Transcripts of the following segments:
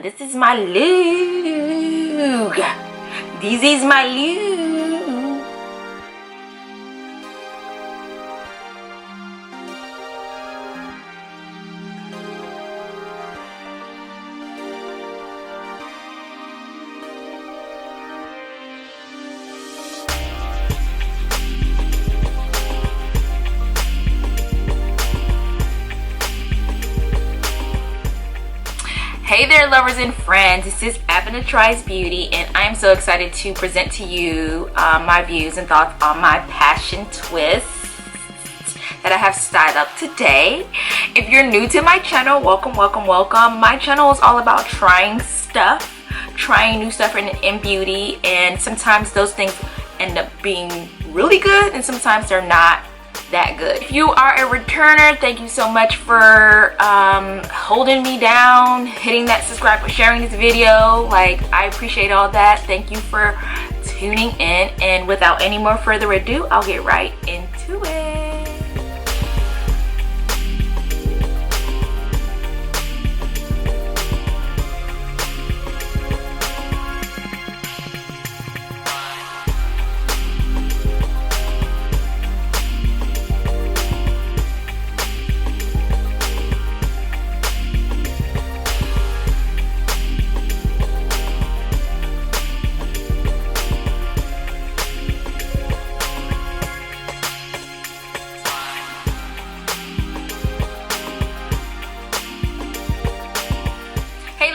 This is my look. This is my look. Hey there, lovers and friends. This is TIANA Tries Beauty, and I'm so excited to present to you my views and thoughts on my passion twist that I have styled up today. If you're new to my channel, welcome, welcome, welcome. My channel is all about trying stuff, trying new stuff in beauty, and sometimes those things end up being really good, and sometimes they're not that good. If you are a returner, thank you so much for holding me down, hitting that subscribe, for sharing this video. Like, I appreciate all that. Thank you for tuning in, and without any more further ado, I'll get right into it.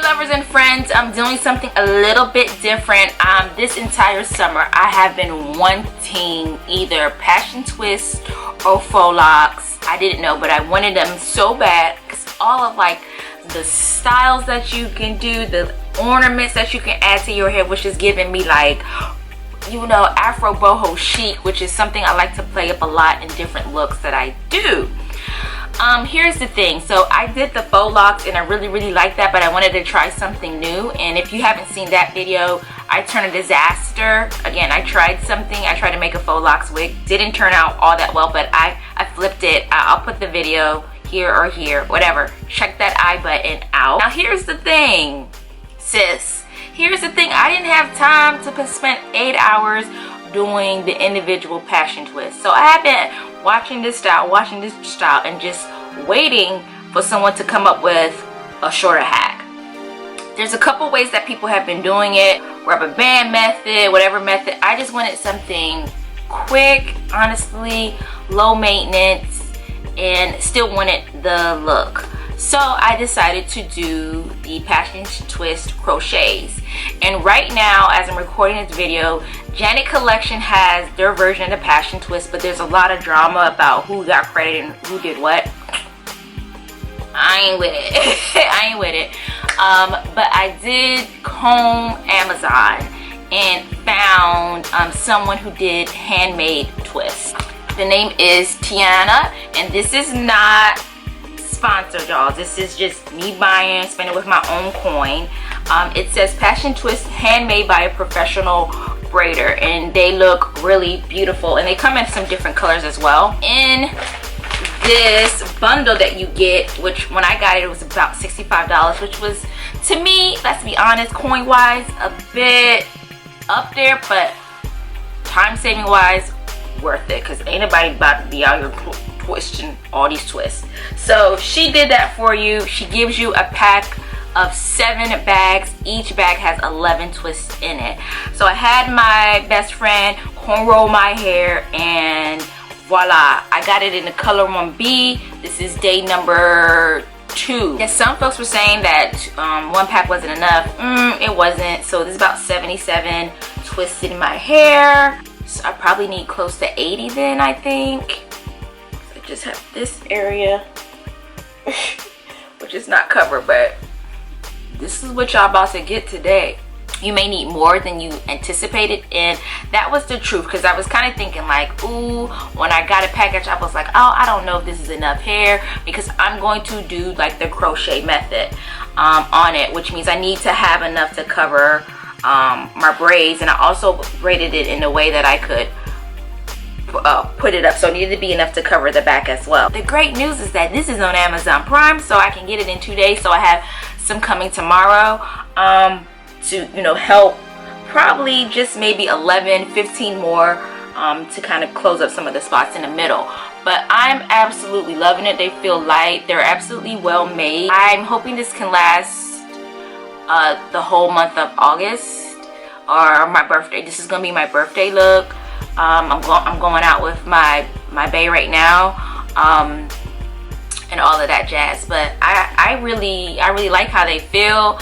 Lovers and friends, I'm doing something a little bit different. This entire summer I have been wanting either passion twist or faux locks. I didn't know, but I wanted them so bad because all of like the styles that you can do, the ornaments that you can add to your hair, which is giving me like, you know, Afro boho chic, which is something I like to play up a lot in different looks that I do. Here's the thing. So I did the faux locks and I really like that, but I wanted to try something new. And if you haven't seen that video, I turned a disaster. Again, I tried something. I tried to make a faux locks wig. Didn't turn out all that well, but I flipped it. I'll put the video here or here, whatever. Check that I button out. Now here's the thing, sis. Here's the thing. I didn't have time to spend 8 hours doing the individual passion twist. So I have been watching this style, and just waiting for someone to come up with a shorter hack. There's a couple ways that people have been doing it, rubber band method, whatever method. I just wanted something quick, honestly, low maintenance, and still wanted the look. So I decided to do the passion twist crochets. And right now, as I'm recording this video, Janet Collection has their version of the passion twist, but there's a lot of drama about who got credit and who did what. I ain't with it. I ain't with it. But I did comb Amazon and found someone who did handmade twists. The name is TIANA, and this is not sponsored, y'all. This is just me buying, spending with my own coin. It says passion twist handmade by a professional braider, and they look really beautiful, and they come in some different colors as well. In this bundle that you get, which when I got it, it was about $65, which was, to me, let's be honest, coin wise, a bit up there, but time saving wise, worth it, because ain't nobody about to be out here twisting all these twists. So she did that for you. She gives you a pack of 7 bags. Each bag has 11 twists in it. So I had my best friend cornrow my hair, and voila, I got it in the color 1B. This is day number 2. Yes, some folks were saying that 1 pack wasn't enough. It wasn't. So there's about 77 twists in my hair. So I probably need close to 80 then, I think. I just have this area which is not covered, but this is what y'all about to get today. You may need more than you anticipated, and that was the truth, because I was kind of thinking like, ooh, when I got a package, I was like, oh, I don't know if this is enough hair, because I'm going to do like the crochet method on it, which means I need to have enough to cover my braids, and I also braided it in a way that I could put it up, so it needed to be enough to cover the back as well. The great news is that this is on Amazon Prime, so I can get it in 2 days. So I have some coming tomorrow to, you know, help probably just maybe 11, 15 more to kind of close up some of the spots in the middle. But I'm absolutely loving it. They feel light. They're absolutely well made. I'm hoping this can last the whole month of August, or my birthday. This is gonna be my birthday look. I'm going out with my bae right now, and all of that jazz. But I really like how they feel.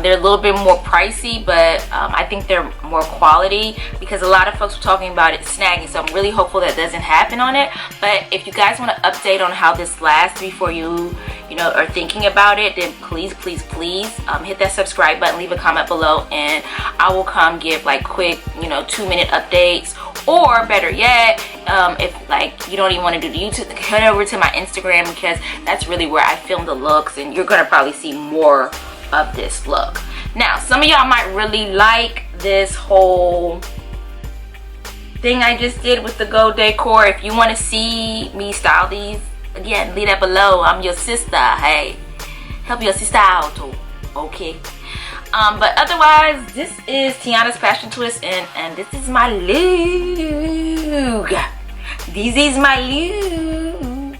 They're a little bit more pricey, but I think they're more quality, because a lot of folks were talking about it snagging, so I'm really hopeful that doesn't happen on it. But if you guys want to update on how this lasts before you know, are thinking about it, then please hit that subscribe button, leave a comment below, and I will come give like quick, you know, 2-minute updates. Or better yet, if like you don't even want to do the YouTube, head over to my Instagram, because that's really where I film the looks, and you're gonna probably see more of this look. Now, some of y'all might really like this whole thing I just did with the gold decor. If you want to see me style these, again, leave that below. I'm your sister. Hey, help your sister out too. Okay. But otherwise, this is Tiana's Passion Twist, and this is my look. This is my look.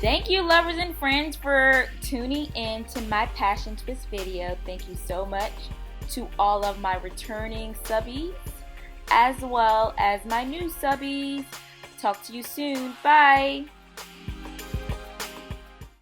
Thank you, lovers and friends, for tuning in to my Passion Twist video. Thank you so much to all of my returning subbies, as well as my new subbies. Talk to you soon. Bye.